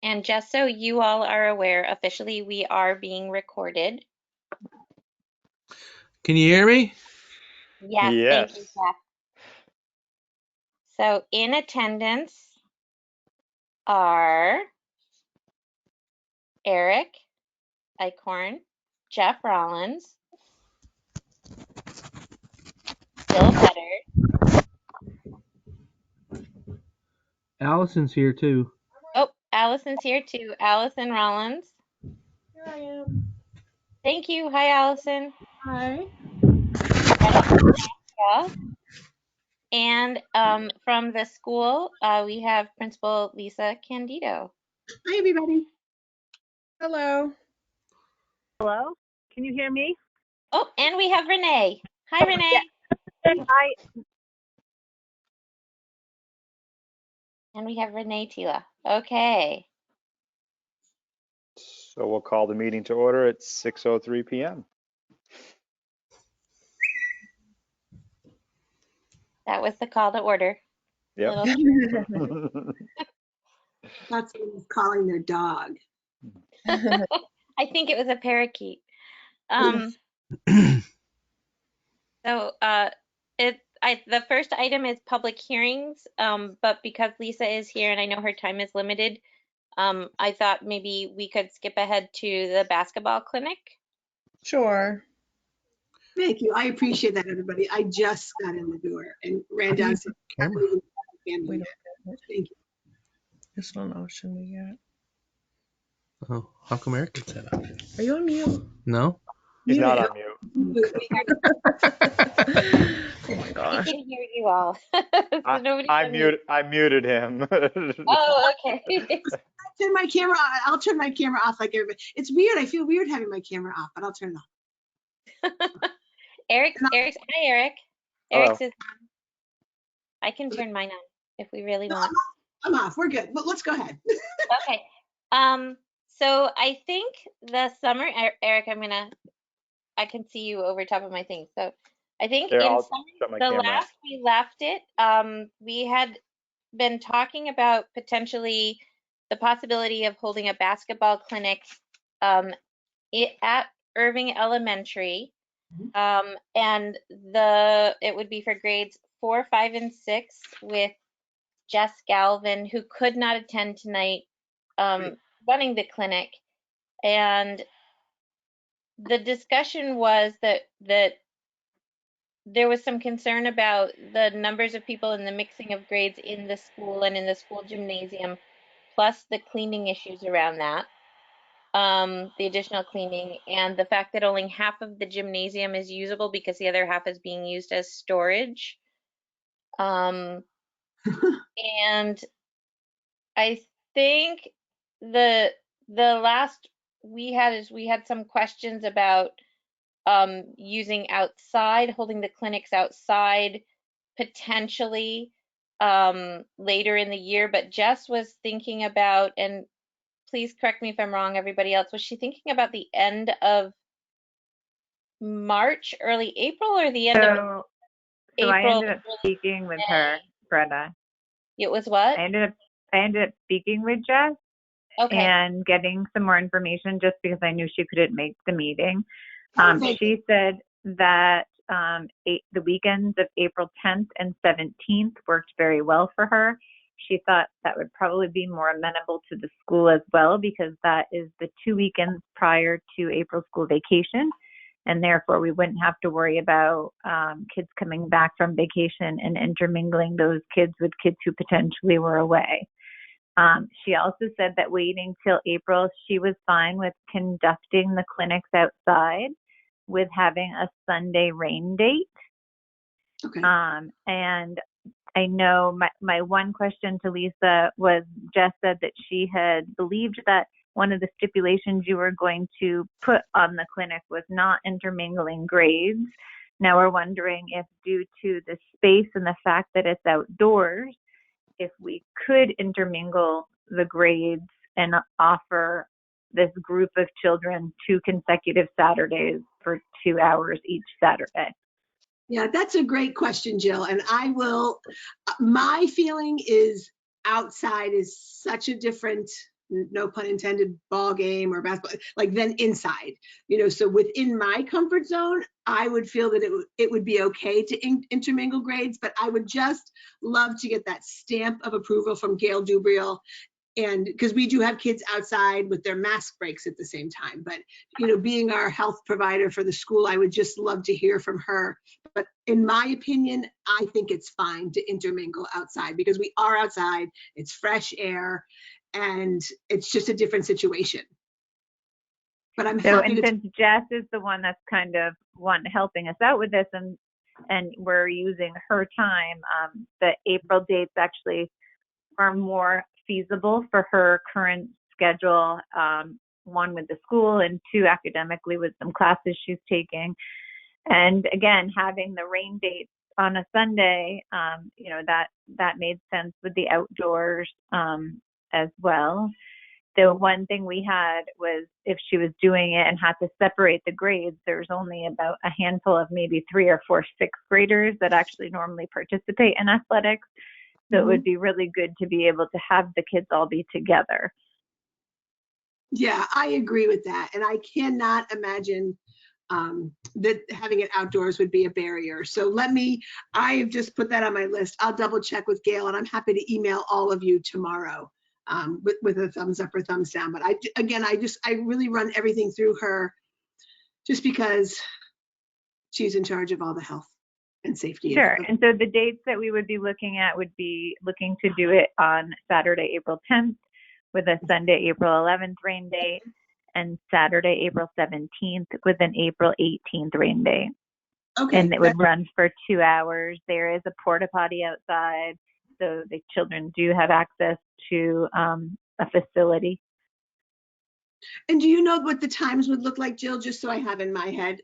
And just so you all are aware, officially we are being recorded. Can you hear me? Yes, thank you, Yes. Jeff. So in attendance are Eric Eichhorn, Jeff Rollins, Bill Vetter. Allison's here too. Oh, Allison's here too. Allison Rollins. Here I am. Thank you. Hi, Allison. Hi. Yeah. And from the school, we have Principal Lisa Candido. Hi, everybody. Hello. Hello? Can you hear me? Oh, and we have Renee. Hi, Renee. Yeah. Hi. And we have Renee Tila. Okay. So we'll call the meeting to order at 6:03 p.m. That was the call to order. Yep. That's what was calling their dog. I think it was a parakeet. So the first item is public hearings, but because Lisa is here and I know her time is limited, I thought maybe we could skip ahead to the basketball clinic. Sure. Thank you. I appreciate that, everybody. I just got in the door and ran down. Camera. Wait a minute. Thank you. This don't know, shouldn't we yet? Oh, how come Eric gets that up? Are you on mute? No? He's not Mute on mute. Oh my I gosh. can hear you all. So I muted him. Oh, okay. Turn my camera on. I'll turn my camera off like everybody. It's weird. I feel weird having my camera off, but I'll turn it off. Eric's, hi, Eric. Hello. Eric's is on. I can turn mine on if we really No, want. I'm off. We're good. But let's go ahead. Okay. So I think the summer, Eric, I can see you over top of my thing. So I think There, in I'll summer, shut my the camera last we left it, we had been talking about potentially the possibility of holding a basketball clinic at Irving Elementary. And it would be for grades 4, 5, and 6 with Jess Galvin, who could not attend tonight, running the clinic. And the discussion was that there was some concern about the numbers of people and the mixing of grades in the school and in the school gymnasium, plus the cleaning issues around that, the additional cleaning, and the fact that only half of the gymnasium is usable because the other half is being used as storage. And I think the last we had some questions about using outside, holding the clinics outside potentially later in the year, but Jess was thinking about, and please correct me if I'm wrong, everybody else, was she thinking about the end of March, early April, or the end of So April? I ended up speaking with her, Greta. It was what? I ended up speaking with Jess Okay. and getting some more information just because I knew she couldn't make the meeting. She said that the weekends of April 10th and 17th worked very well for her. She thought that would probably be more amenable to the school as well because that is the 2 weekends prior to April school vacation. And therefore, we wouldn't have to worry about kids coming back from vacation and intermingling those kids with kids who potentially were away. She also said that waiting till April, she was fine with conducting the clinics outside with having a Sunday rain date. Okay. And I know my one question to Lisa was, Jess said that she had believed that one of the stipulations you were going to put on the clinic was not intermingling grades. Now we're wondering if due to the space and the fact that it's outdoors, if we could intermingle the grades and offer this group of children 2 consecutive Saturdays for 2 hours each Saturday. Yeah, that's a great question, Jill. And my feeling is outside is such a different no pun intended, ball game or basketball, like then inside, so within my comfort zone, I would feel that it would be okay to intermingle grades, but I would just love to get that stamp of approval from Gail Dubriel. And because we do have kids outside with their mask breaks at the same time, but being our health provider for the school, I would just love to hear from her. But in my opinion, I think it's fine to intermingle outside because we are outside, it's fresh air, and it's just a different situation. But I'm So, happy and to. since Jess is the one that's kind of helping us out with this, and we're using her time, the April dates actually are more feasible for her current schedule. One with the school and two academically with some classes she's taking. And again, having the rain dates on a Sunday, that made sense with the outdoors as well. The one thing we had was if she was doing it and had to separate the grades, there's only about a handful of maybe 3 or 4 sixth graders that actually normally participate in athletics. So it would be really good to be able to have the kids all be together. Yeah, I agree with that. And I cannot imagine that having it outdoors would be a barrier. So I've just put that on my list. I'll double check with Gail, and I'm happy to email all of you tomorrow with a thumbs up or thumbs down. But I really run everything through her just because she's in charge of all the health and safety. Sure. And so the dates that we would be looking at would be looking to do it on Saturday, April 10th with a Sunday, April 11th rain date, and Saturday, April 17th with an April 18th rain date. Okay. And it would run for 2 hours. There is a porta potty outside, so the children do have access to a facility. And do you know what the times would look like, Jill, just so I have in my head?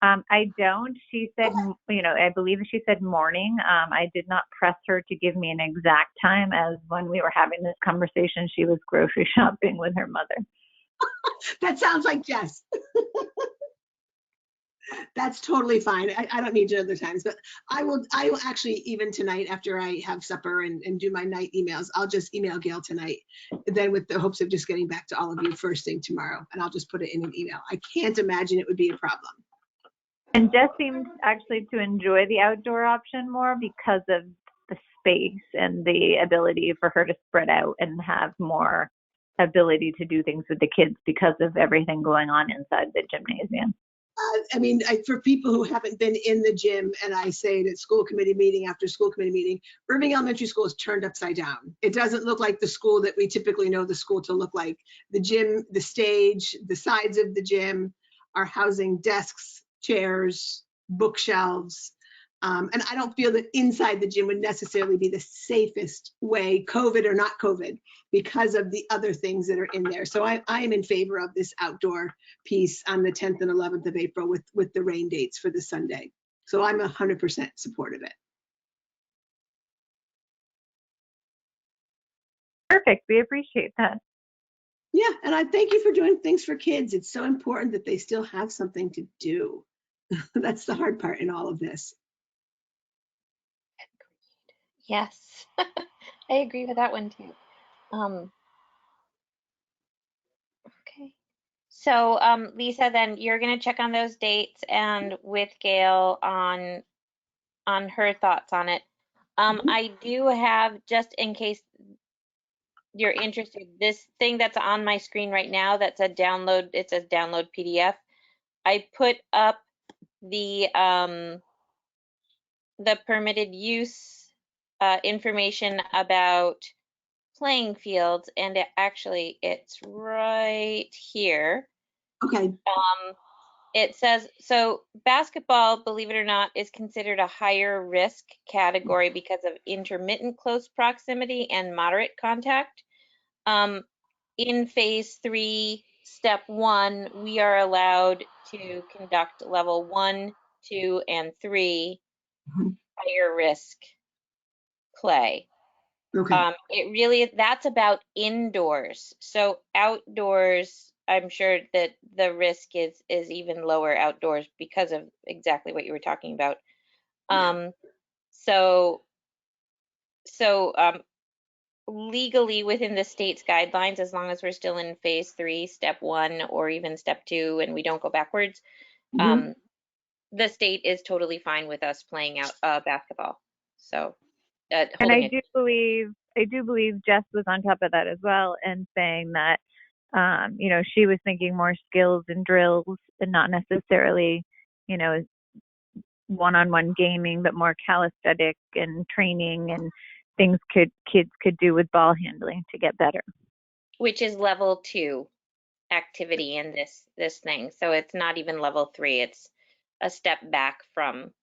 I don't. She said, I believe she said morning. I did not press her to give me an exact time, as when we were having this conversation, she was grocery shopping with her mother. That sounds like Jess. That's totally fine. I don't need to know the times, but I will actually, even tonight after I have supper and do my night emails, I'll just email Gail tonight, then with the hopes of just getting back to all of you first thing tomorrow, and I'll just put it in an email. I can't imagine it would be a problem. And Jess seemed actually to enjoy the outdoor option more because of the space and the ability for her to spread out and have more ability to do things with the kids because of everything going on inside the gymnasium. For people who haven't been in the gym, and I say it at school committee meeting after school committee meeting, Irving Elementary School is turned upside down. It doesn't look like the school that we typically know the school to look like. The gym, the stage, the sides of the gym are housing desks, chairs, bookshelves. And I don't feel that inside the gym would necessarily be the safest way, COVID or not COVID, because of the other things that are in there. So I am in favor of this outdoor piece on the 10th and 11th of April with the rain dates for the Sunday. So I'm 100% supportive of it. Perfect. We appreciate that. Yeah, and I thank you for doing things for kids. It's so important that they still have something to do. That's the hard part in all of this. Yes, I agree with that one too. Okay. So, Lisa, then you're going to check on those dates and with Gail on her thoughts on it. I do have, just in case you're interested, this thing that's on my screen right now, that's a download, it says download PDF. I put up the permitted use information about playing fields, and it's right here. Okay. It says, so basketball, believe it or not, is considered a higher risk category because of intermittent close proximity and moderate contact. In phase 3, step 1, we are allowed to conduct level 1, 2, and 3 higher risk play. Okay. That's about indoors. So outdoors, I'm sure that the risk is even lower outdoors because of exactly what you were talking about. legally within the state's guidelines, as long as we're still in phase 3, step 1, or even step 2, and we don't go backwards, Mhm. the state is totally fine with us playing out basketball. So, And holding I it. do believe Jess was on top of that as well, and saying that, she was thinking more skills and drills and not necessarily, one-on-one gaming, but more calisthenic and training and things kids could do with ball handling to get better. Which is level 2 activity in this thing. So it's not even level 3. It's a step back from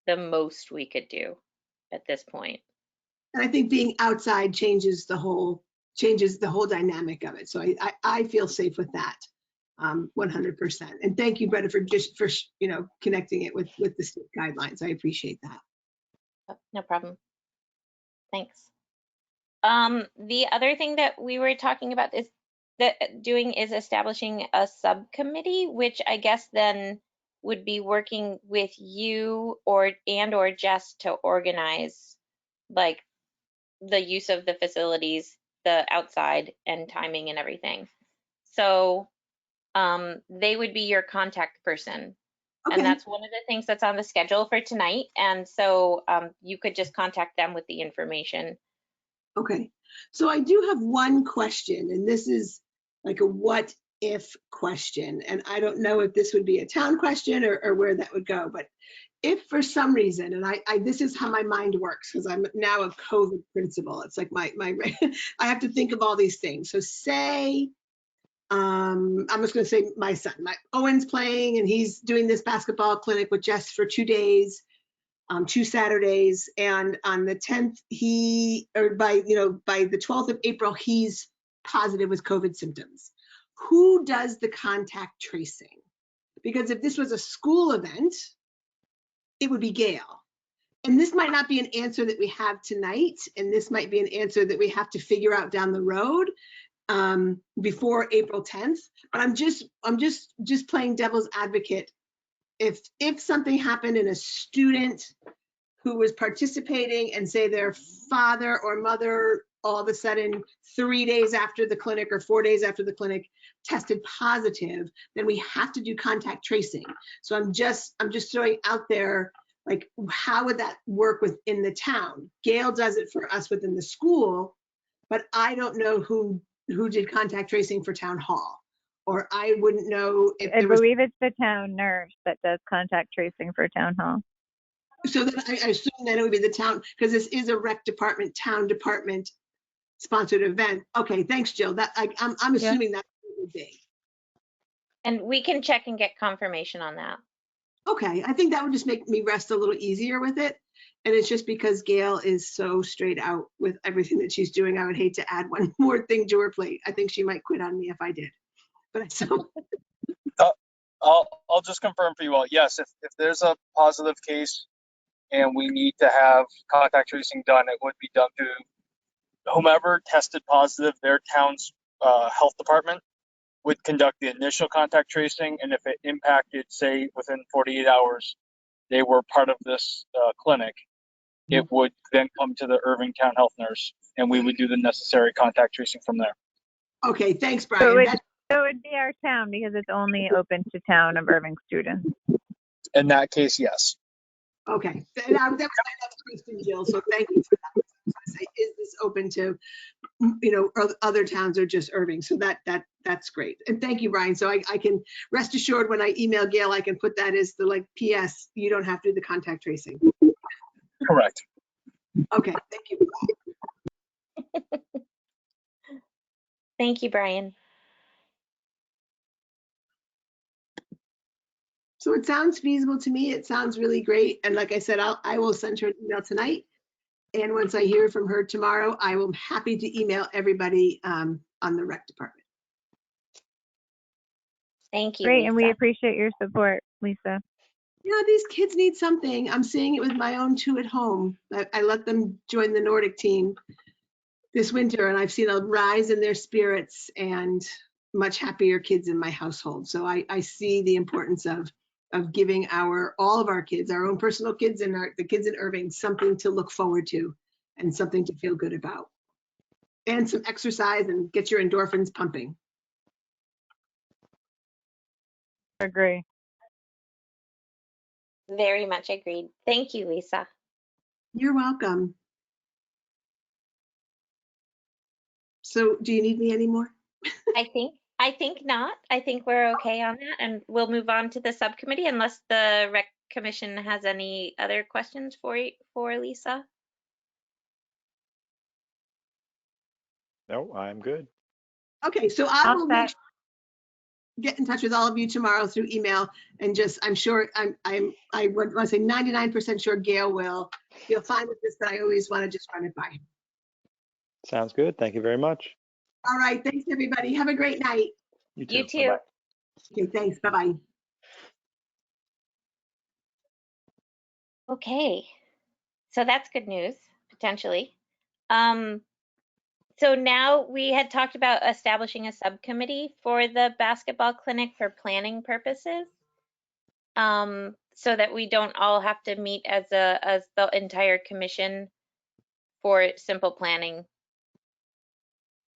the most we could do at this point. And I think being outside changes the whole dynamic of it. So I feel safe with that, 100%. And thank you, Greta, for connecting it with the state guidelines. I appreciate that. No problem. Thanks. The other thing that we were talking about is is establishing a subcommittee, which I guess then would be working with you or Jess to organize like the use of the facilities, the outside and timing and everything. So they would be your contact person. Okay. And that's one of the things that's on the schedule for tonight. And so you could just contact them with the information. Okay. So I do have one question, and this is like a what if question. And I don't know if this would be a town question or where that would go, but if for some reason, and I this is how my mind works, because I'm now a COVID principal. It's like my I have to think of all these things. So say, I'm just going to say my son, Owen's playing and he's doing this basketball clinic with Jess for 2 days, 2 Saturdays. And on the 10th, by the 12th of April, he's positive with COVID symptoms. Who does the contact tracing? Because if this was a school event, it would be Gail. And this might not be an answer that we have tonight. And this might be an answer that we have to figure out down the road before April 10th. But I'm just playing devil's advocate. If something happened and a student who was participating and say their father or mother all of a sudden 3 days after the clinic or 4 days after the clinic tested positive, then we have to do contact tracing. So I'm just throwing out there, like, how would that work within the town? Gail does it for us within the school, but I don't know who did contact tracing for town hall, or I wouldn't know if I believe it's the town nurse that does contact tracing for town hall. So then I assume that it would be the town, because this is a rec department, town department sponsored event. Okay, thanks, Jill. That I'm assuming that would be. And we can check and get confirmation on that. Okay, I think that would just make me rest a little easier with it. And it's just because Gail is so straight out with everything that she's doing. I would hate to add one more thing to her plate. I think she might quit on me if I did. But so. I'll just confirm for you all. Yes, if there's a positive case and we need to have contact tracing done, it would be done through whomever tested positive. Their town's health department would conduct the initial contact tracing, and if it impacted, say, within 48 hours, they were part of this clinic, it would then come to the Irving Town Health Nurse, and we would do the necessary contact tracing from there. Okay, thanks, Brian. So it would be our town, because it's only open to town of Irving students. In that case, yes. Okay, that was my next question, Jill, so thank you for that. I was gonna say, is this open to, other towns or just Irving? So that's great. And thank you, Brian. So I can rest assured when I email Gail, I can put that as the PS, you don't have to do the contact tracing. Correct. Okay, thank you. Thank you, Brian. So it sounds feasible to me. It sounds really great. And like I said, I will send her an email tonight. And once I hear from her tomorrow, I will be happy to email everybody on the rec department. Thank you, Great, Lisa. and we appreciate your support, Lisa. Yeah, these kids need something. I'm seeing it with my own 2 at home. I let them join the Nordic team this winter, and I've seen a rise in their spirits and much happier kids in my household. So I see the importance of giving all of our kids, our own personal kids and the kids in Irving, something to look forward to and something to feel good about. and some exercise and get your endorphins pumping. Agree. Very much agreed. Thank you, Lisa. You're welcome. So do you need me anymore? I think not. I think we're okay on that, and we'll move on to the subcommittee unless the rec commission has any other questions for Lisa. No, I'm good. Okay, so I All will set. get in touch with all of you tomorrow through email and just, I'm sure, I want to say 99% sure Gail will feel fine with this, but I always want to just run it by. Sounds good. Thank you very much. All right, thanks everybody. Have a great night. You too. Bye-bye. Okay, thanks. Bye-bye. Okay, so that's good news, potentially. So now we had talked about establishing a subcommittee for the basketball clinic for planning purposes. So that we don't all have to meet as the entire commission for simple planning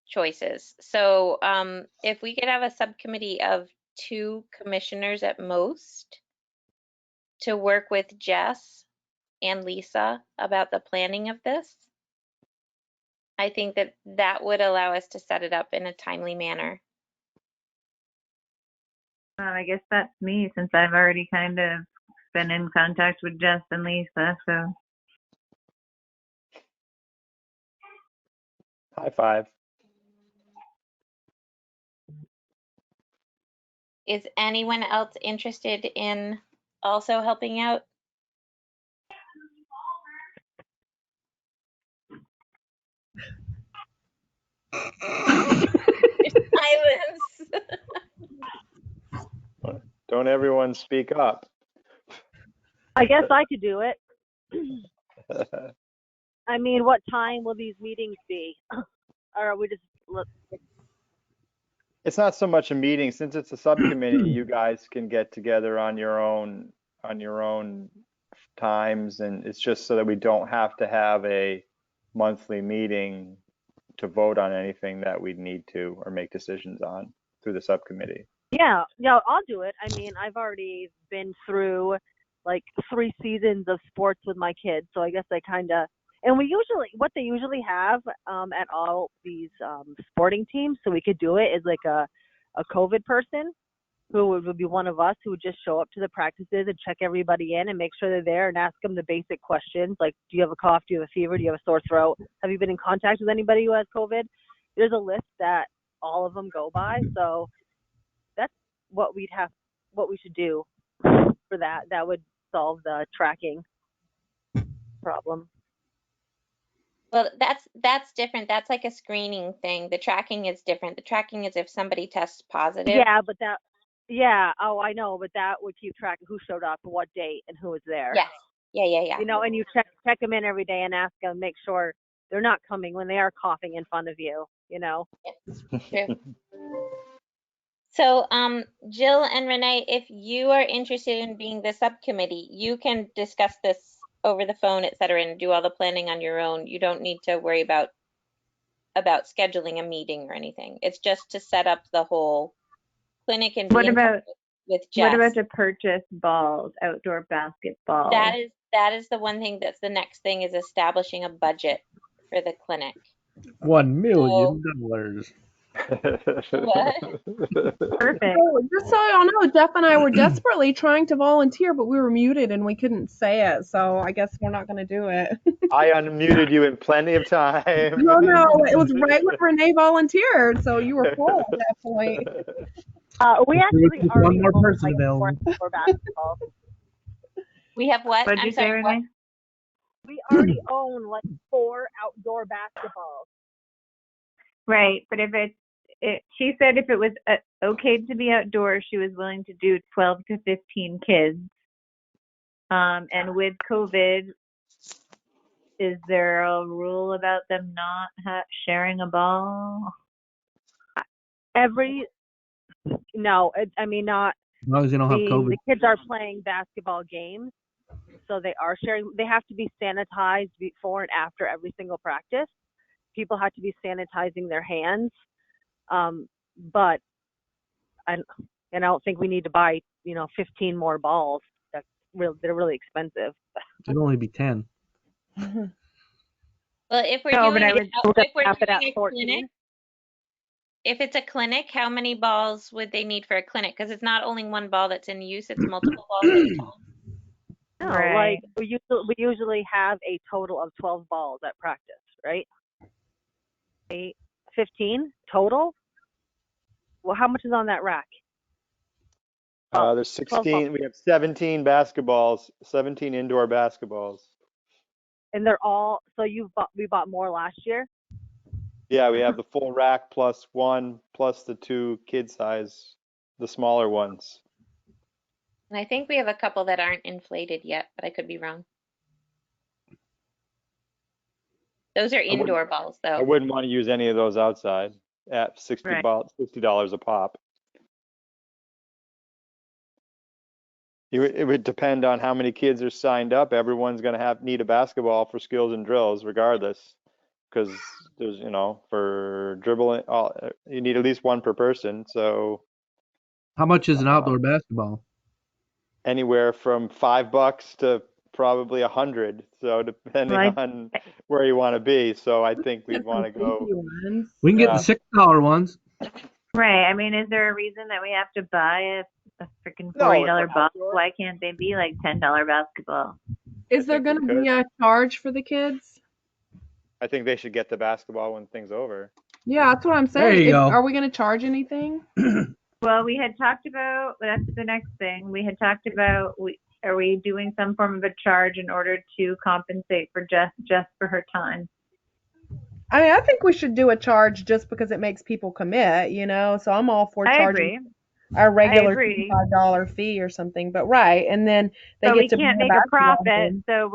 choices. So if we could have a subcommittee of 2 commissioners at most to work with Jess and Lisa about the planning of this, I think that would allow us to set it up in a timely manner. I guess that's me, since I've already kind of been in contact with Jess and Lisa. So High five. Is anyone else interested in also helping out? Silence. Don't everyone speak up. I guess I could do it. I mean, what time will these meetings be? Or are we just It's not so much a meeting, since it's a subcommittee, you guys can get together on your own times, and it's just so that we don't have to have a monthly meeting to vote on anything that we need to or make decisions on through the subcommittee. Yeah, I'll do it. I mean, I've already been through like 3 seasons of sports with my kids, so I guess I kind of, and what they usually have at all these sporting teams, so we could do it, is like a COVID person who would be one of us, who would just show up to the practices and check everybody in and make sure they're there and ask them the basic questions like, do you have a cough? Do you have a fever? Do you have a sore throat? Have you been in contact with anybody who has COVID? There's a list that all of them go by, so that's what we should do for that. That would solve the tracking problem. Well, that's different. That's like a screening thing. The tracking is different. The tracking is if somebody tests positive. Yeah, but oh, I know, but that would keep track of who showed up, what date, and who was there. Yes. Yeah. You know, and you check them in every day and ask them, make sure they're not coming when they are coughing in front of you, you know. True. So, Jill and Renee, if you are interested in being the subcommittee, you can discuss this over the phone, et cetera, and do all the planning on your own. You don't need to worry about scheduling a meeting or anything. It's just to set up the whole clinic and be what in touch about with Jess. what about to purchase balls, outdoor basketball? That is the one thing. That's the next thing, is establishing a budget for the clinic. $1 million. What? Perfect. Oh, just so y'all know, Jeff and I were desperately trying to volunteer, but we were muted and we couldn't say it. So I guess we're not going to do it. I unmuted you in plenty of time. No, it was right when Renee volunteered, so you were full at that point. We actually One already more own, person like, available. 4 outdoor basketball. We have what? What did I'm you say, sorry, what? Renee? We already own like 4 outdoor basketballs. Right, but if she said if it was okay to be outdoors, she was willing to do 12 to 15 kids. And with COVID, is there a rule about them not sharing a ball? No, I mean, not. As long as you don't have COVID. The kids are playing basketball games, so they are sharing. They have to be sanitized before and after every single practice. people had to be sanitizing their hands. But I don't think we need to buy, 15 more balls. They're really expensive. It'd only be 10. Well, if we're No, but doing I it, would if we're cap it doing at a 14. clinic, if it's a clinic, how many balls would they need for a clinic? Because it's not only one ball that's in use, it's multiple balls at a time. No, Right. like we usually have a total of 12 balls at practice, right? 15 total? Well, how much is on that rack? There's 12 balls. 16, we have 17 basketballs, 17 indoor basketballs. And they're all, so we bought more last year? Yeah, we have the full rack plus one, plus the 2 kid size, the smaller ones. And I think we have a couple that aren't inflated yet, but I could be wrong. Those are wouldn't- indoor balls, I though. wouldn't want to use any of those outside at Right. $60 a pop. It would depend on how many kids are signed up. Everyone's going to need a basketball for skills and drills regardless. Because there's, for dribbling, you need at least one per person. So How much is an outdoor basketball? anywhere from $5 to probably 100. So depending Right. on where you want to be. So I think we'd want to go. We can get Yeah. the $6 ones. Right. I mean, is there a reason that we have to buy a freaking No, $40 for ball? outdoor. Why can't they be like $10 basketball? Is there think going we to be a charge for the kids? I think they should get the basketball when thing's over. Yeah, that's what I'm There saying. you go. Are we going to charge anything? Well, we had talked about, that's the next thing. We had talked about, are we doing some form of a charge in order to compensate for Jess for her time? I mean, I think we should do a charge just because it makes people commit, So I'm all for I charging agree. our regular agree. $55 fee or something. But right, and then they So get we to can't bring make a basketball profit. home. So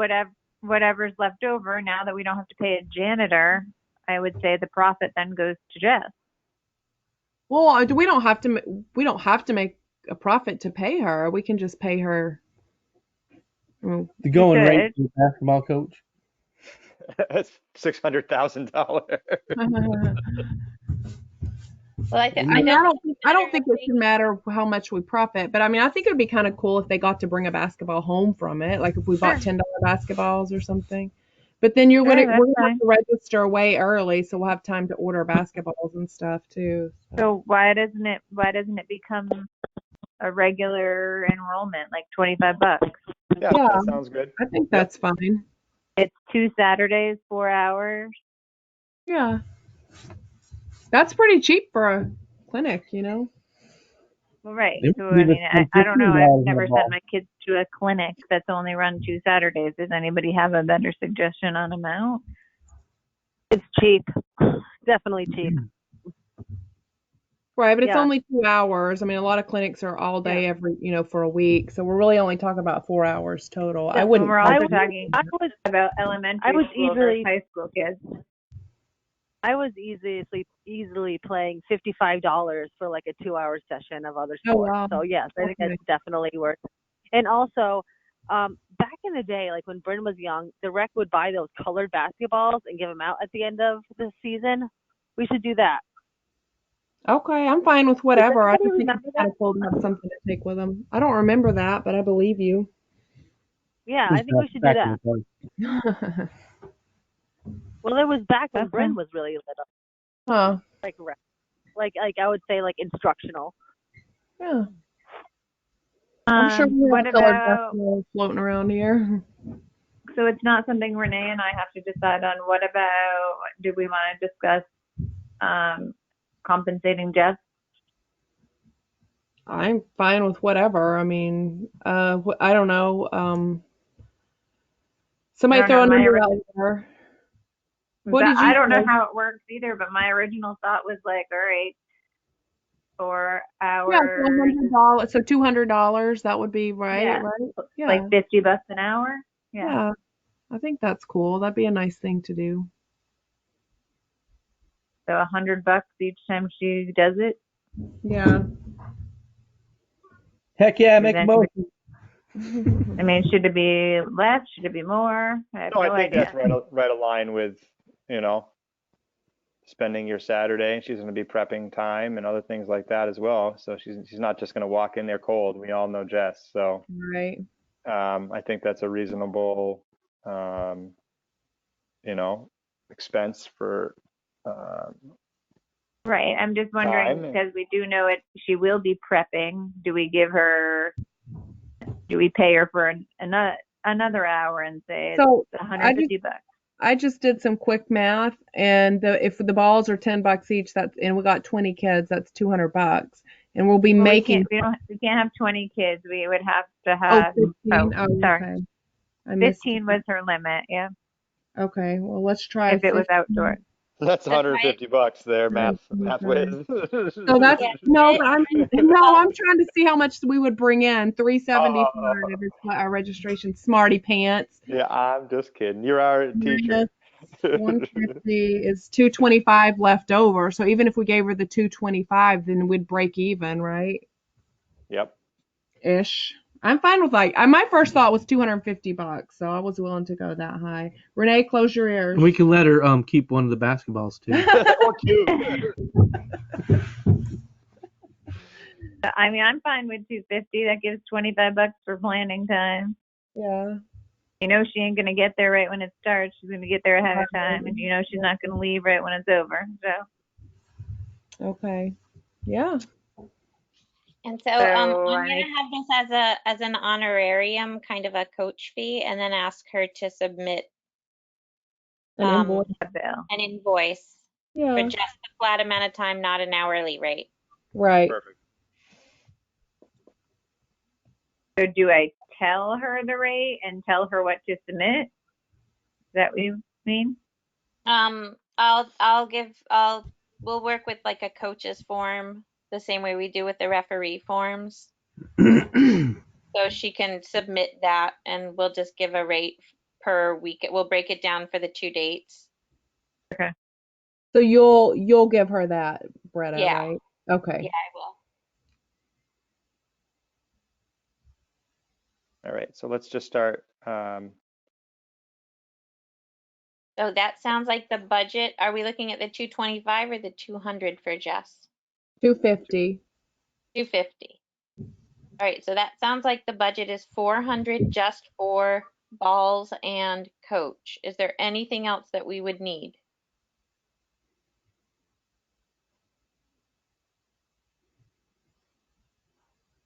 whatever's left over, now that we don't have to pay a janitor, I would say the profit then goes to Jess. Well, we don't have to make a profit to pay her. We can just pay her. The going Good. rate for the basketball coach. That's $600,000. Well, I think I mean, I don't think it consider- should matter how much we profit, but I mean, I think it would be kind of cool if they got to bring a basketball home from it, like if we bought $10 basketballs or something. But then Sure, we're that's gonna fine. have to register way early, so we'll have time to order basketballs and stuff too. So why doesn't it become a regular enrollment, like $25? Yeah, Yeah. that sounds good. I think that's fine. It's 2 Saturdays, 4 hours. Yeah, that's pretty cheap for a clinic, Well, right. They So would I give mean, us I don't know. $15 I've in never the sent ball. my kids to a clinic that's only run 2 Saturdays. Does anybody have a better suggestion on amount? It's cheap. Definitely cheap. Right, but it's Yeah. only 2 hours. I mean, a lot of clinics are all day every, for a week, so we're really only talking about 4 hours total. I Yeah, wouldn't. We're I also would- talking I was about elementary I was school easily- versus high school kids. I was easily playing $55 for like a 2-hour session of other Oh, sports. wow. So yes, I think Okay. that's definitely worth it. And also, back in the day, like when Bryn was young, the rec would buy those colored basketballs and give them out at the end of the season. We should do that. Okay, I'm fine with whatever. I anybody just think remember it's kind of cool to have something to take with them. I don't remember that, but I believe you. Yeah, I think we should do that. Well, it was back when Okay. Bryn was really little, Huh. like rec. Like I would say like instructional. Yeah. I'm sure we What have colored about, basketballs floating around here. so it's not something Renee and I have to decide on. What about, do we want to discuss compensating Jess? I'm fine with whatever. I mean, I don't know. Somebody I don't throw a know, my number out there. What did you I don't know say? how it works either, but my original thought was like, all right, 4 Yeah, hours, $200. So $200. That would be right, Yeah. right? Yeah. like $50 an hour. Yeah. I think that's cool. That'd be a nice thing to do. So $100 each time she does it. Yeah. Heck yeah, Is make a that- motion. I mean, should it be less? Should it be more? I have No, no I think idea. that's right aligned with, spending your Saturday, and she's going to be prepping time and other things like that as well. So she's not just going to walk in there cold. We all know Jess. So Right. I think that's a reasonable, expense for Right. I'm just wondering Time. because we do know it. She will be prepping. Do we pay her for another hour and say So it's $150? I just did some quick math, and if the balls are $10 each, and we got 20 kids, that's $200, and we'll be Well, making. we can't have 20 kids. We would have to Oh, have. 15. Oh, Oh, sorry. okay. I missed 15 was her limit. Yeah. Okay, well, let's try If it was 15. outdoors. That's That's $150 there, Right, math okay. whiz. So that's Yeah. no, but I'm trying to see how much we would bring in. 375 Oh. if it's our registration. Smarty pants. Yeah, I'm just kidding. You're our teacher. Minus 150 is 225 left over. So even if we gave her the 225, then we'd break even, right? Yep. Ish. I'm fine with my first thought was $250, so I was willing to go that high. Renee, close your ears. And we can let her keep one of the basketballs too. Oh, cute. I mean, I'm fine with 250. That gives $25 for planning time. Yeah. You know, she ain't gonna get there right when it starts. She's gonna get there ahead of time, and you know she's not gonna leave right when it's over. So. Okay. Yeah. And so So, I'm I gonna mean- have this as an honorarium, kind of a coach fee, and then ask her to submit An invoice. Bill. an invoice for Yeah. just the flat amount of time, not an hourly rate. Right. Perfect. So do I tell her the rate and tell her what to submit? Is that what you mean? We'll work with like a coach's form the same way we do with the referee forms. So she can submit that and we'll just give a rate per week. We'll break it down for the 2 dates. So you'll give her that, Bretta, Yeah. right? Okay. Yeah, I will. All right, so let's just start. So that sounds like the budget. Are we looking at the 225 or the 200 for Jess? 250. 250. All right, so that sounds like the budget is 400 just for balls and coach. Is there anything else that we would need?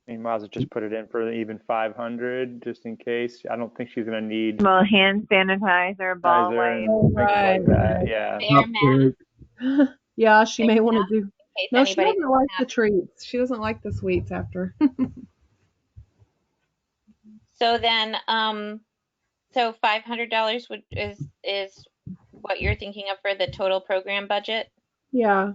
I might as well just put it in for even 500 just in case. I don't think she's gonna need Well, hand sanitizer, ball sanitizer wipes. and things Right, like that. right. Yeah. Fair math, Yeah, she may Fair want to enough. do. in case No, she anybody doesn't like the doesn't have. treats. She doesn't like the sweets after. So then, so $500 is what you're thinking of for the total program budget? Yeah.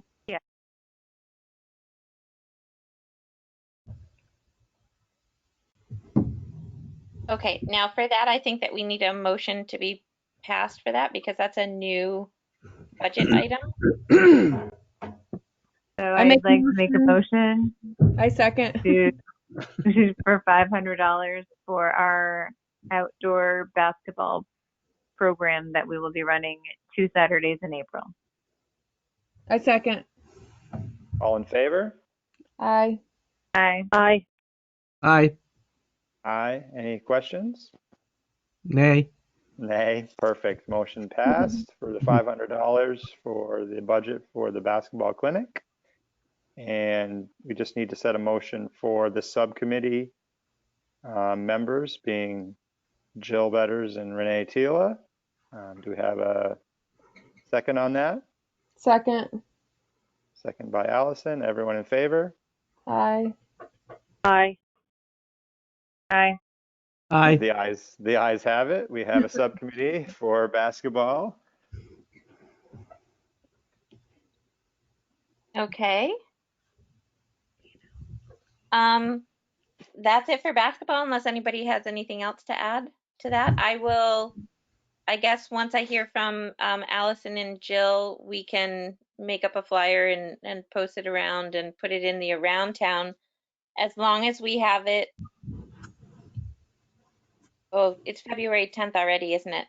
Okay, now for that, I think that we need a motion to be passed for that because that's a new budget item. So I I'd make like a to make a motion I second. to for $500 for our outdoor basketball program that we will be running 2 Saturdays in April. I second. All in favor? Aye. Aye. Aye. Aye. Aye. Any questions? Nay. Nay. Perfect. Motion passed for the $500 for the budget for the basketball clinic. And we just need to set a motion for the subcommittee members being Jill Betters and Renee Tila. Do we have a second on that? Second. Second by Allison. Everyone in favor? Aye. Aye. Aye. Aye. The ayes have it. We have a subcommittee for basketball. Okay. That's it for basketball, unless anybody has anything else to add to that. I guess once I hear from Allison and Jill, we can make up a flyer and post it around and put it in the around town. As long as we have it. Oh, it's February 10th already, isn't it?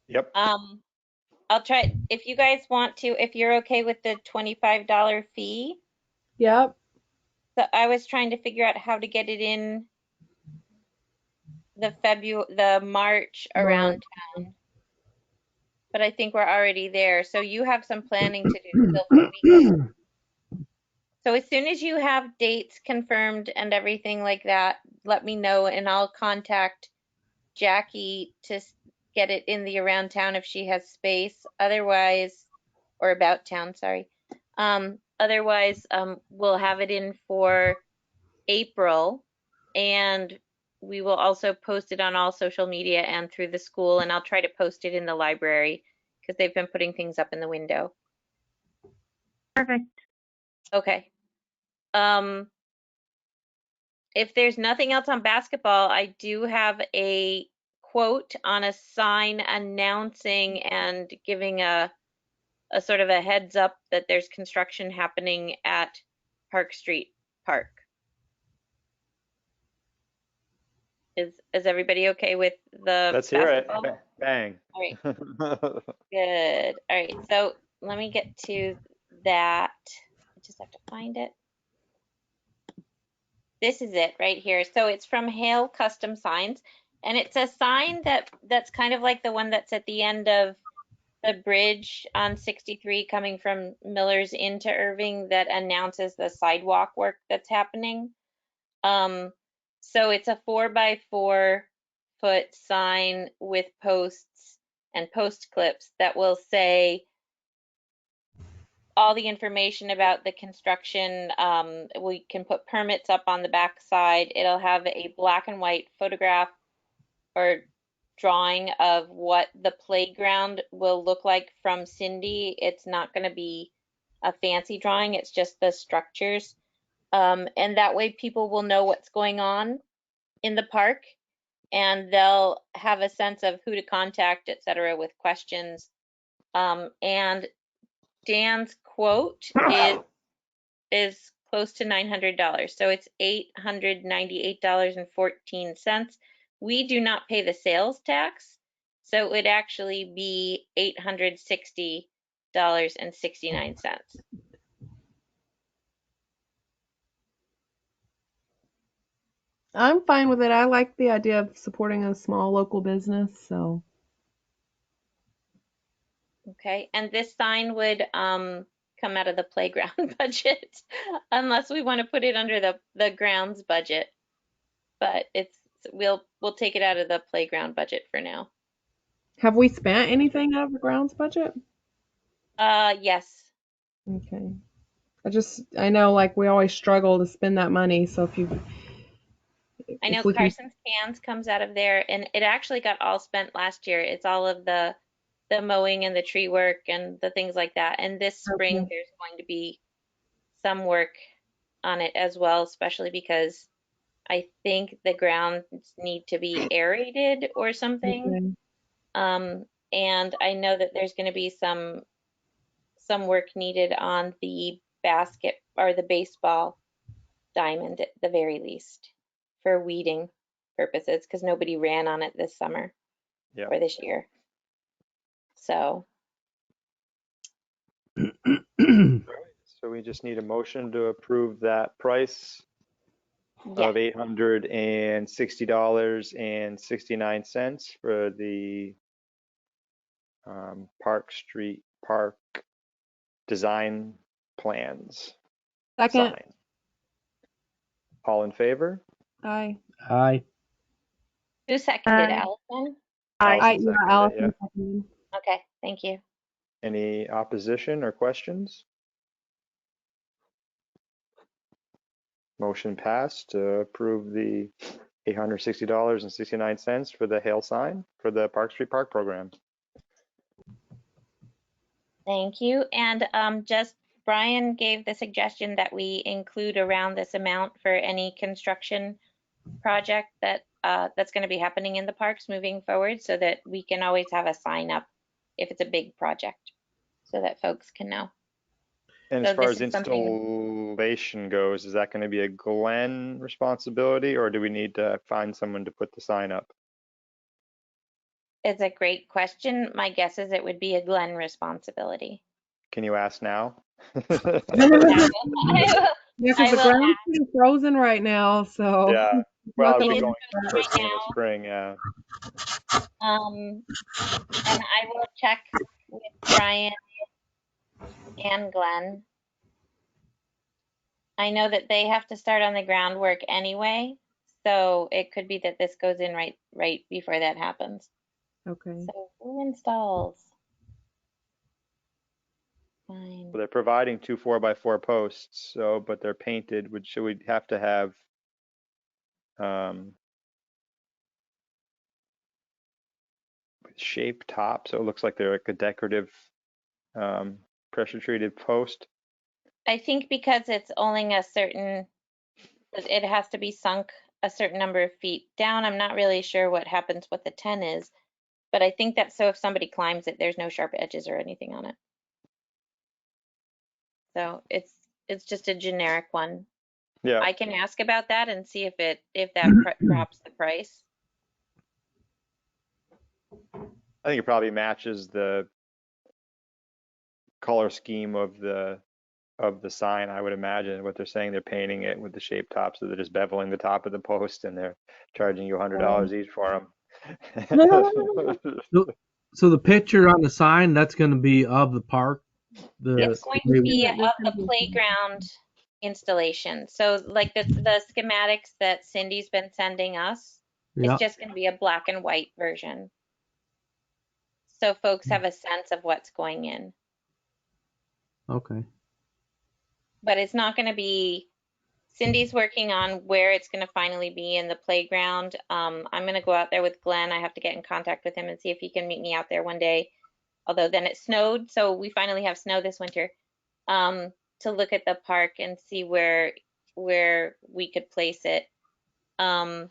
Yep. I'll try, if you guys want to, if you're okay with the $25 fee. Yep. So I was trying to figure out how to get it in the March around town. But I think we're already there. So you have some planning to do still for weekends. So as soon as you have dates confirmed and everything like that, let me know and I'll contact Jackie to get it in the around town if she has space. Otherwise, or about town, sorry. Otherwise, we'll have it in for April, and we will also post it on all social media and through the school, and I'll try to post it in the library because they've been putting things up in the window. Perfect. Okay. If there's nothing else on basketball, I do have a quote on a sign announcing and giving a sort of a heads up that there's construction happening at Park Street Park. Is everybody okay with the Let's hear it. basketball? Bang. All right, good. All right, so let me get to that. I just have to find it. This is it right here. So it's from Hale Custom Signs, and it's a sign that's kind of like the one that's at the end of the bridge on 63 coming from Millers into Irving that announces the sidewalk work that's happening. So it's a 4x4-foot sign with posts and post clips that will say all the information about the construction. We can put permits up on the back side. It'll have a black and white photograph or drawing of what the playground will look like from Cindy. It's not going to be a fancy drawing, it's just the structures. And that way people will know what's going on in the park and they'll have a sense of who to contact, etc., with questions. And Dan's quote is close to $900, so it's $898.14. We do not pay the sales tax, so it would actually be $860.69. I'm fine with it. I like the idea of supporting a small local business, so. Okay, and this sign would come out of the playground budget, unless we want to put it under the grounds budget. But we'll take it out of the playground budget for now. Have we spent anything out of the grounds budget? Yes. Okay. I know like we always struggle to spend that money, so I know if we can, Carson's Cans comes out of there, and it actually got all spent last year. It's all of the mowing and the tree work and the things like that. And this spring Okay. there's going to be some work on it as well, especially because I think the grounds need to be aerated or something. Okay. And I know that there's going to be some work needed on the basket or the baseball diamond at the very least for weeding purposes because nobody ran on it this summer or this year. So So we just need a motion to approve that price yeah, of $860.69 for the Park Street Park design plans. Second. Sign. All in favor? Aye. Aye. who seconded Aye. Allison? Allison Yeah, seconded it, Allison yeah. seconded. Okay, thank you. Any opposition or questions? Motion passed to approve the $860.69 for the Hale sign for the Park Street Park program. Thank you. And just Brian gave the suggestion that we include around this amount for any construction project that's going to be happening in the parks moving forward so that we can always have a sign up if it's a big project so that folks can know. And So as far this as is something, installation goes, is that going to be a Glenn responsibility or do we need to find someone to put the sign up? It's a great question. My guess is it would be a Glenn responsibility. Can you ask now? I Yeah, because the will ground's ask. pretty frozen right now, so Yeah. Well, nothing we're It is going frozen first right thing in the spring, yeah. now. And I will check with Brian and Glenn. I know that they have to start on the groundwork anyway, so it could be that this goes in right before that happens. okay. So who installs? Fine. Well, they're providing 2 4x4 posts, so, but they're painted, which we'd have to have, shaped top, so it looks like they're like a decorative, pressure treated post. I think because it's only a certain, it has to be sunk a certain number of feet down. I'm not really sure what happens, what the 10 is, but I think that's so if somebody climbs it, there's no sharp edges or anything on it. So it's just a generic one. Yeah, I can ask about that and see if that drops the price. I think it probably matches the color scheme of the sign, I would imagine. What they're saying, they're painting it with the shape top, so they're just beveling the top of the post and they're charging you $100 each for them. So the picture on the sign, that's going to be of the park. It's going to be Yeah, of this the is a- playground installation. So like the schematics that Cindy's been sending us, Yeah. it's just going to be a black and white version. So folks have a sense of what's going in. Okay. But it's not going to be, Cindy's working on where it's going to finally be in the playground. I'm going to go out there with Glenn. I have to get in contact with him and see if he can meet me out there one day. Although then it snowed, so we finally have snow this winter, to look at the park and see where we could place it. And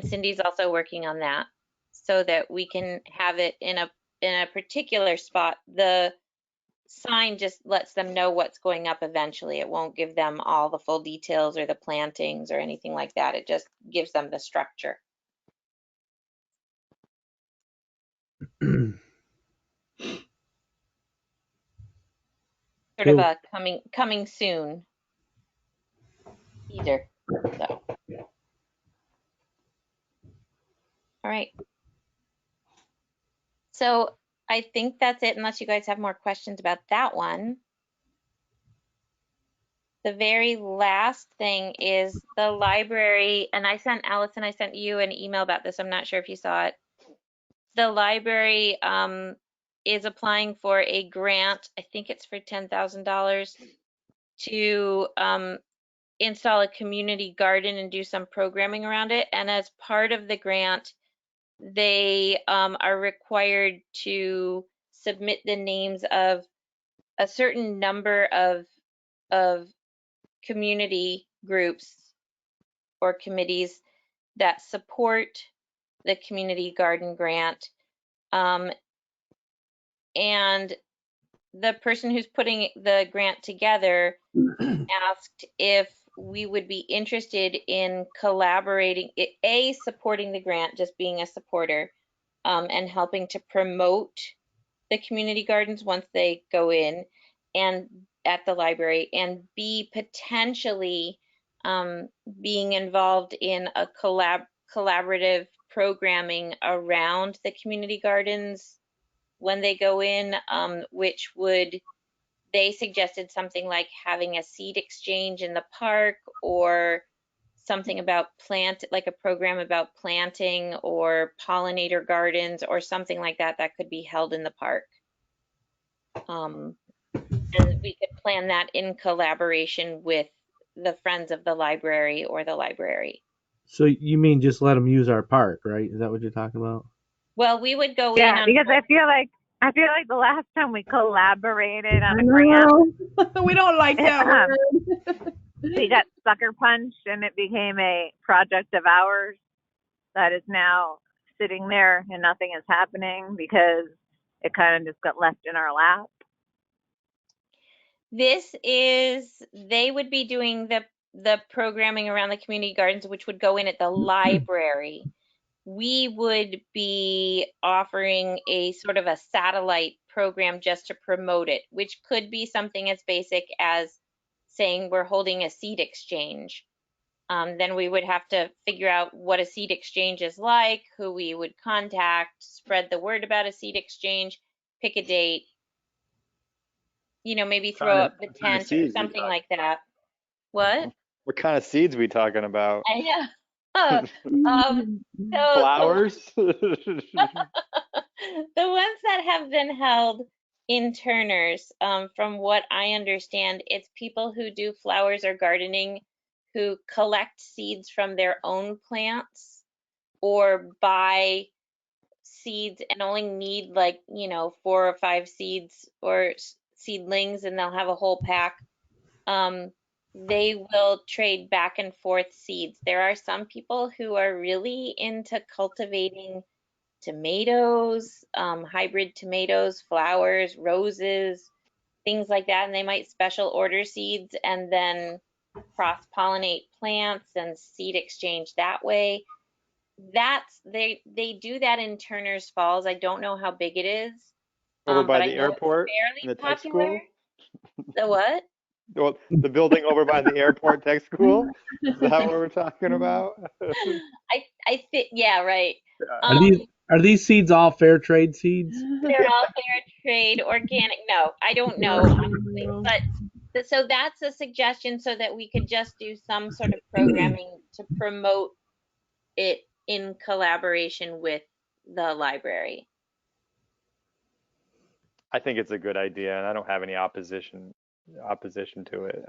Cindy's also working on that so that we can have it in a particular spot. The sign just lets them know what's going up eventually. It won't give them all the full details or the plantings or anything like that. It just gives them the structure. Sort of Cool. a coming soon teaser. So. All right. So I think that's it, unless you guys have more questions about that one. The very last thing is the library, and I sent you an email about this. I'm not sure if you saw it. The library is applying for a grant. I think it's for $10,000 to install a community garden and do some programming around it. And as part of the grant, they are required to submit the names of a certain number of community groups or committees that support the community garden grant. And the person who's putting the grant together asked if we would be interested in collaborating, supporting the grant, just being a supporter, and helping to promote the community gardens once they go in and at the library, and B, potentially being involved in a collaborative programming around the community gardens when they go in, which would, they suggested something like having a seed exchange in the park, or something about like a program about planting or pollinator gardens or something like that that could be held in the park. And we could plan that in collaboration with the Friends of the Library or the library. So you mean just let them use our park, right? Is that what you're talking about? Well, we would go in Yeah, on, because I feel like the last time we collaborated on a grant, We don't like that word. we got sucker punched and it became a project of ours that is now sitting there and nothing is happening because it kind of just got left in our lap. they would be doing the programming around the community gardens, which would go in at the library. we would be offering a sort of a satellite program just to promote it, which could be something as basic as saying we're holding a seed exchange. Then we would have to figure out what a seed exchange is like, who we would contact, spread the word about a seed exchange, pick a date, maybe throw up the What kind of tent or seeds we something talking? like that. What? What kind of seeds we talking about? I know. So Flowers? the ones that have been held in Turner's, from what I understand, it's people who do flowers or gardening who collect seeds from their own plants or buy seeds and only need 4 or 5 seeds or seedlings, and they'll have a whole pack. They will trade back and forth seeds. There are some people who are really into cultivating tomatoes, hybrid tomatoes, flowers, roses, things like that, and they might special order seeds and then cross-pollinate plants and seed exchange that way. They do that in Turner's Falls. I don't know how big it is, Over by but I the know it's airport in fairly the tech popular. school? The what? Well, the building over by the airport tech school? Is that what we're talking about? I think, yeah, right. Are these seeds all fair trade seeds? They're all fair trade, organic. No, I don't know, honestly. But so that's a suggestion so that we could just do some sort of programming to promote it in collaboration with the library. I think it's a good idea, and I don't have any opposition to it.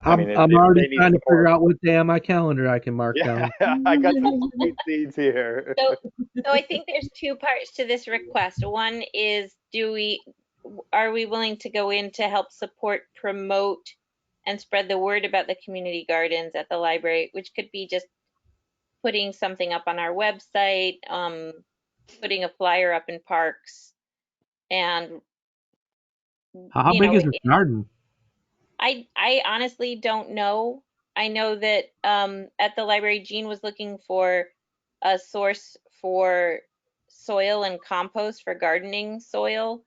I'm they already need trying to support. figure out what day on my calendar I can mark Yeah, down. I got some sweet seeds here. So I think there's 2 parts to this request. One is, are we willing to go in to help support, promote, and spread the word about the community gardens at the library, which could be just putting something up on our website, putting a flyer up in parks, and How big is this garden? I honestly don't know. I know that at the library, Jean was looking for a source for soil and compost for gardening soil,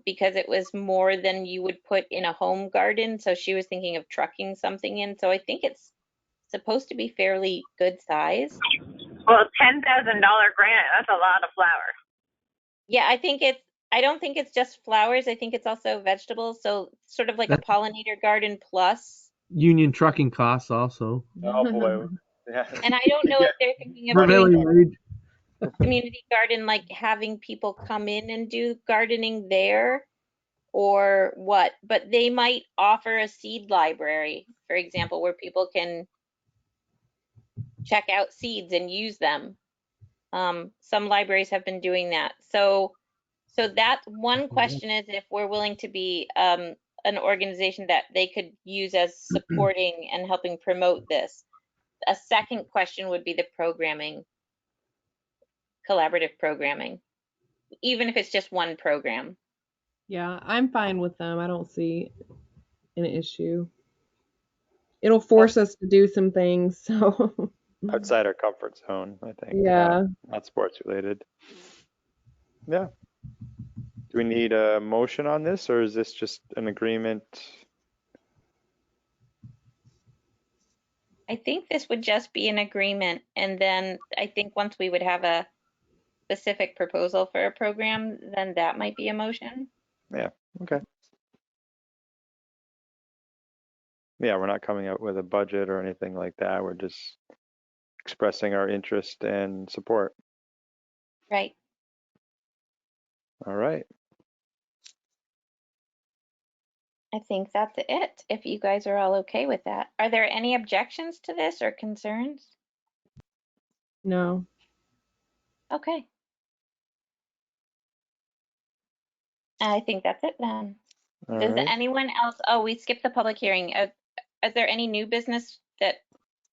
because it was more than you would put in a home garden. So she was thinking of trucking something in. So I think it's supposed to be fairly good size. Well, $10,000 grant, that's a lot of flowers. Yeah, I don't think it's just flowers. I think it's also vegetables. So sort of like a pollinator garden plus. Union trucking costs also. Oh boy. Yeah. And I don't know if they're thinking of Prevailing doing wage. community garden, like having people come in and do gardening there or what, but they might offer a seed library, for example, where people can check out seeds and use them. Some libraries have been doing that. So that one question is if we're willing to be an organization that they could use as supporting and helping promote this. A second question would be the programming, collaborative programming, even if it's just one program. Yeah, I'm fine with them. I don't see an issue. It'll force us to do some things, so Outside our comfort zone, I think. yeah. Not sports related. Yeah. Do we need a motion on this, or is this just an agreement? I think this would just be an agreement, and then I think once we would have a specific proposal for a program, then that might be a motion. Yeah, okay. Yeah, we're not coming out with a budget or anything like that. We're just expressing our interest and support. Right. All right. I think that's it, if you guys are all okay with that. Are there any objections to this or concerns? No. Okay. I think that's it then. All Does right. anyone else, oh, we skipped the public hearing. Is there any new business that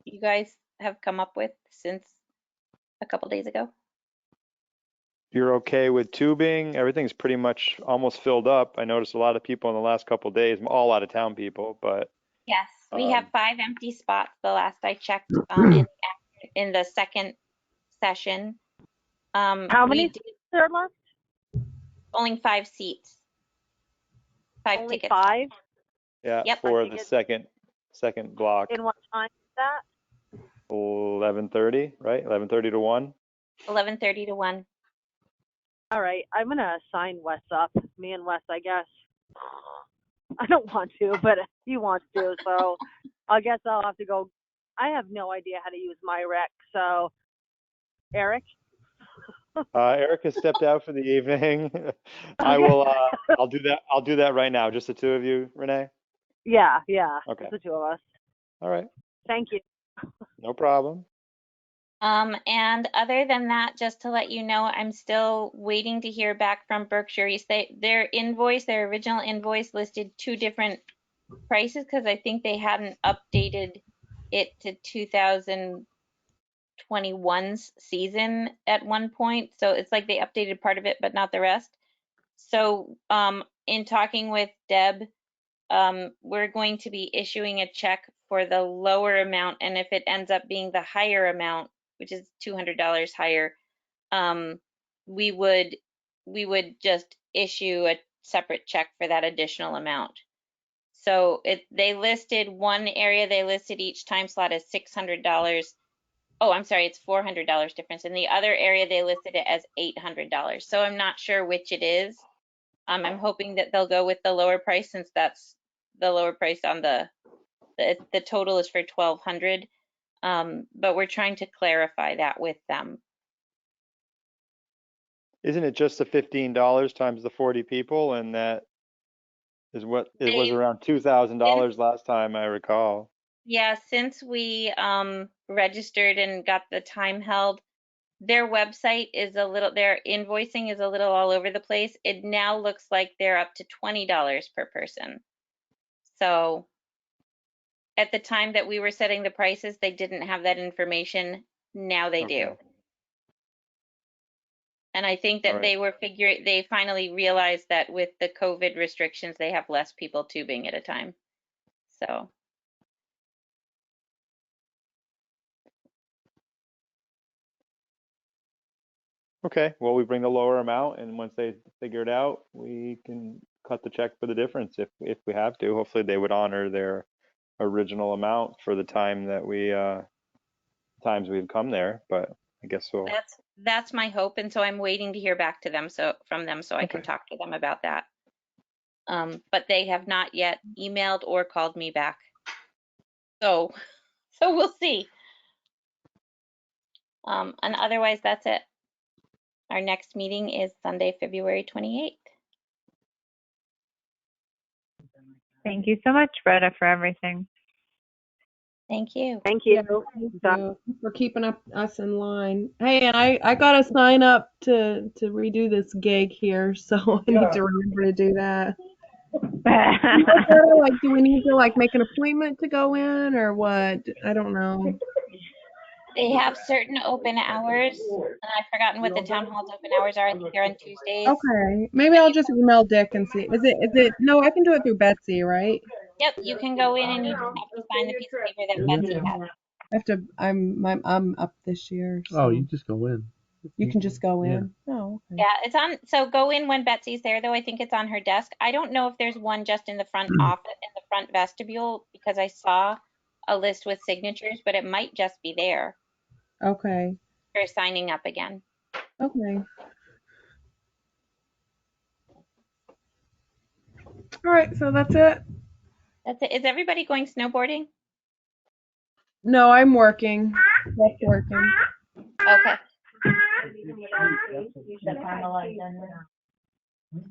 you guys have come up with since a couple days ago? You're okay with tubing? Everything's pretty much almost filled up. I noticed a lot of people in the last couple of days, all out of town people, but Yes, we have 5 empty spots the last I checked in the afternoon. in the second session. How we many did seats are left? only 5 seats, 5 Only tickets. 5? Yeah, Yep. for think the it's- second block. In what time is that? 11:30, right? 11:30 to 1. 11:30 to 1. All right, I'm gonna sign Wes up. Me and Wes, I guess. I don't want to, but he wants to, so I guess I'll have to go. I have no idea how to use my rec, so Eric. Eric has stepped out for the evening. I Okay. will. I'll do that. I'll do that right now. Just the two of you, Renee. Yeah, Okay. just the two of us. All right. Thank you. No problem. And other than that, just to let you know, I'm still waiting to hear back from Berkshire East. Their original invoice listed 2 different prices because I think they hadn't updated it to 2021's season at one point. So it's like they updated part of it, but not the rest. So in talking with Deb, we're going to be issuing a check for the lower amount. And if it ends up being the higher amount, which is $200 higher, we would just issue a separate check for that additional amount. So they listed one area, they listed each time slot as $600. Oh, I'm sorry, it's $400 difference. In the other area, they listed it as $800. So I'm not sure which it is. I'm hoping that they'll go with the lower price since that's the lower price on the total is for $1,200. But we're trying to clarify that with them. Isn't it just the $15 times the 40 people, and that is what it was around $2,000 last time I recall. Yeah, since we registered and got the time held, their website is their invoicing is a little all over the place. It now looks like they're up to $20 per person. So at the time that we were setting the prices, they didn't have that information. Now they do. And I think that they finally realized that with the COVID restrictions, they have less people tubing at a time. So. Okay, well, we bring the lower amount, and once they figure it out, we can cut the check for the difference if we have to. Hopefully they would honor their original amount for the time that times we've come there, but I guess we'll. That's my hope, and so I'm waiting to hear back to them from them so I can talk to them about that. But they have not yet emailed or called me back. So we'll see. And otherwise that's it. Our next meeting is Sunday, February 28th. Thank you so much, Bretta, for everything. Thank you. Thank you. Yeah, thank you for keeping us in line. Hey, and I gotta sign up to redo this gig here, so I need to remember to do that. Like, do we need to like make an appointment to go in or what? I don't know. They have certain open hours, and I've forgotten what the town hall's open hours are. I think they're on Tuesdays. Okay, maybe I'll just email Dick and see. Is it? No, I can do it through Betsy, right? Yep, you can go in and you just have to sign the piece of paper that Betsy has. I have to. I'm up this year. So Oh, you just go in. you can just go in. Oh, okay. Yeah, it's on. So go in when Betsy's there, though. I think it's on her desk. I don't know if there's one just in the front office, in the front vestibule, because I saw a list with signatures, but it might just be there Okay. for signing up again. Okay. All right. So that's it. That's it. Is everybody going snowboarding? No, I'm working. That's working. Okay.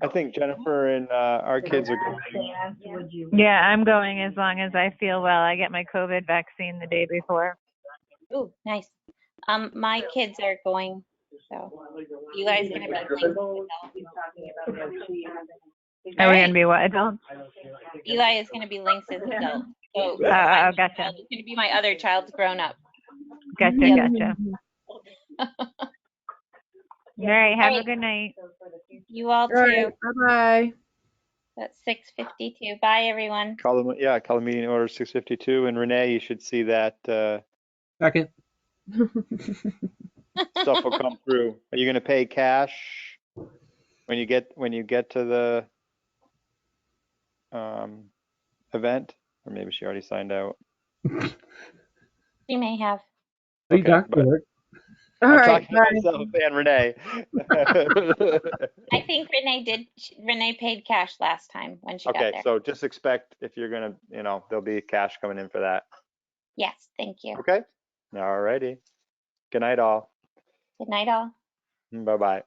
I think Jennifer and our kids are going. Yeah, I'm going as long as I feel well. I get my COVID vaccine the day before. Ooh, nice. My kids are going, so Eli's gonna be Link's adult. Are we gonna be what, adults? Eli is gonna be Link's adult. So gotcha. It's gonna be my other child's grown up. Gotcha. All right, have All a good night. You all too. All right. Bye-bye. That's 6:52. Bye, everyone. Call the meeting order 652, and Renee, you should see that. Second. Stuff will come through. Are you gonna pay cash when you get to the event? Or maybe she already signed out. She may have. What are you Okay, talking but about? All I'm right, talking to myself and Renee. I think Renee did. Renee paid cash last time when she got Okay, there. so just expect if you're gonna, there'll be cash coming in for that. Yes, thank you. Okay? All righty. Good night, all. Good night, all. Bye-bye.